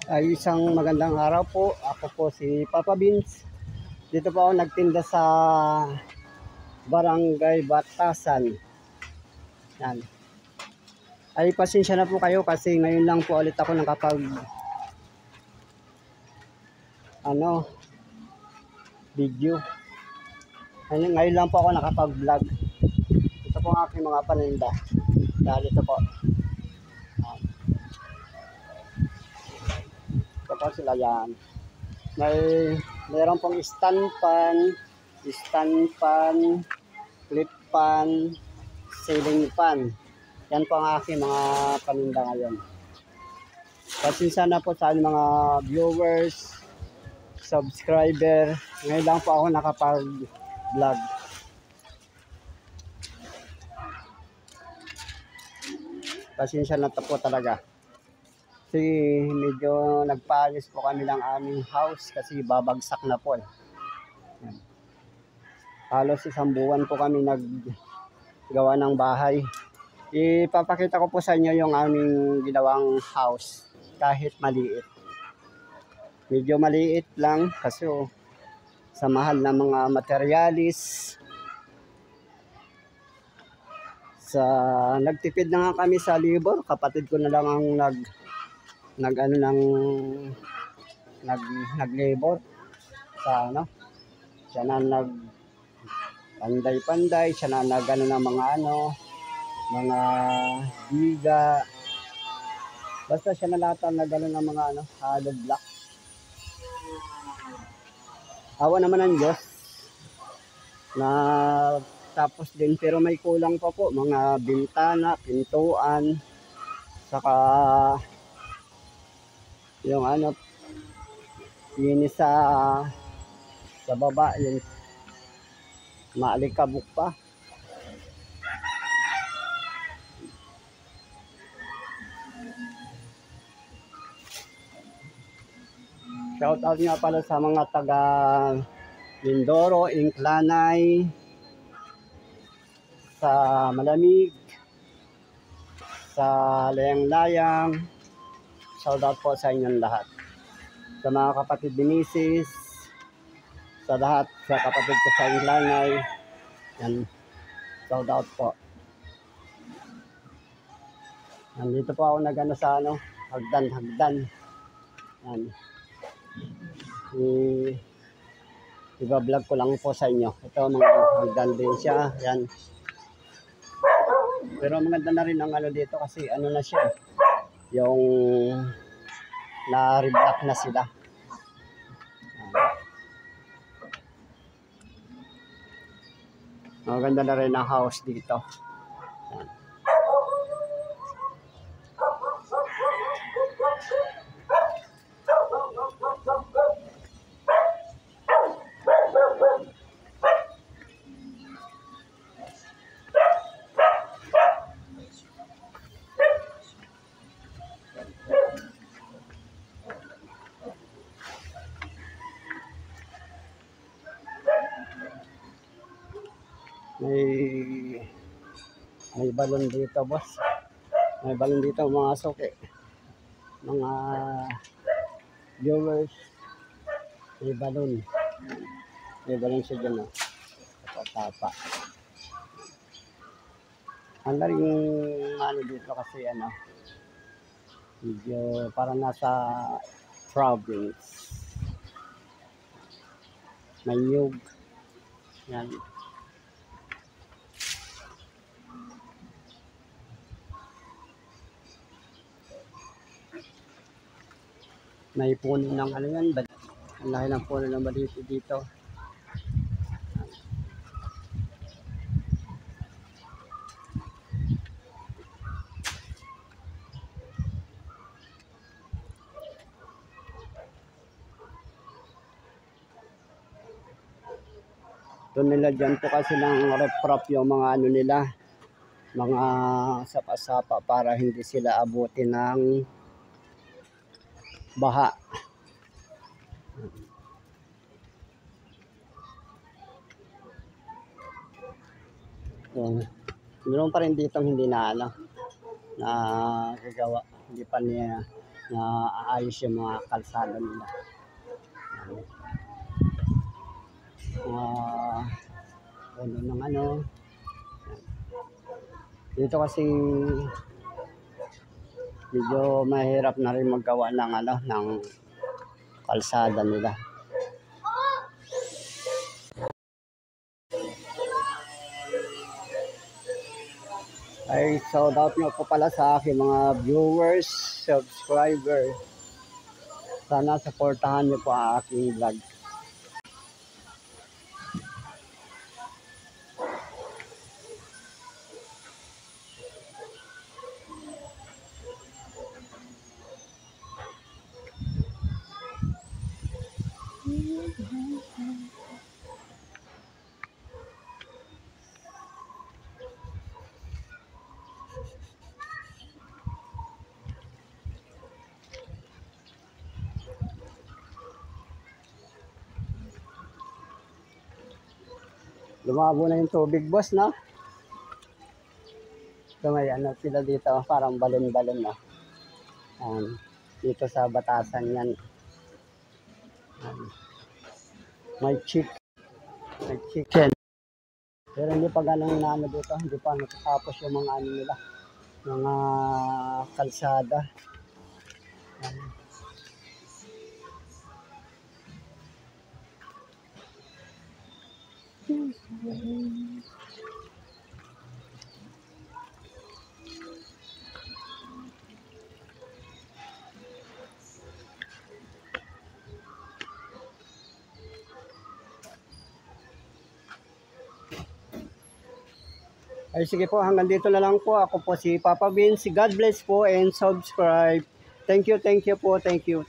Ay isang magandang araw po. Ako po si Papa Beans. Dito po ako nagtinda sa Barangay Batasan. Yan. Ay pasensya na po kayo kasi ngayon lang po ulit ako nakapag video. Ngayon lang po ako nakapag-vlog. Ito po ang aking mga paninda. Dahil ito po. Ito po sila yan. Mayroon pong stand pan, clip pan, ceiling fan. Yan po ang aking mga paninda ngayon. Pasensya na po sa mga viewers, subscriber. Ngayon lang po ako nakapag-vlog. Pasensya na po talaga. Kasi medyo nagpaayos po kami ng aming house kasi babagsak na po. Halos isang buwan po kami naggawa ng bahay. Ipapakita ko po sa inyo yung aming ginawang house kahit maliit. Medyo maliit lang kasi sa mahal ng mga materialis. Nagtipid na nga kami sa labor. Kapatid ko na lang ang naglabor sa siya na panday-panday, siya na ng mga biga, basta siya na lahat ang ng mga hollow block. Awa naman ng Diyos na tapos din, pero may kulang pa po, mga bintana, pintuan, saka yung yun sa baba, yun maalikabok pa. Shout out nga pala sa mga taga Mindoro, Inclanay, sa Malamig, sa Layang-Layang. Shout out po sa inyong lahat. Sa mga kapatid ni Mrs., sa lahat, sa kapatid ko sa Inclanay. Yan. Shout out po. Nandito po ako sa hagdan. Yan. Iba-vlog ko lang po sa inyo. Ito mga hagdan din siya. Yan. Pero maganda na rin ang dito kasi na siya. Yung na-reblock na sila. Maganda na rin ang house dito. Yan. May balon dito, boss. May balon dito, mga suki. Mga viewers. May balon. May balon siya dyan, tapa. Ang rin dito kasi medyo parang nasa province. May nyug. Yan. May puno ng yan, ang laki ng puno ng balito dito. Doon nila dyan po kasi ng reprop yung mga nila, mga sapa-sapa para hindi sila abutin ng baha. So, meron pa rin dito hindi na gagawa, hindi pa niya na aayos yung mga kalsada nila. Ano ng ano. Dito kasi medyo mahirap na rin maggawa ng ano ng kalsada nila. Ay, shout out nyo po pala sa aking mga viewers, subscriber. Sana supportahan nyo po ang aking vlog. Lumabo na yung tubig, boss, no? So, may ano sila dito, parang balon-balon, no? Dito sa Batasan yan. May chicken. Pero hindi pa ganang naano dito, hindi pa natatapos yung mga ano nila, mga kalsada. Ay sige po, hanggang dito na lang po. Ako po si Papa Vince. God bless po and subscribe. Thank you po. Thank you.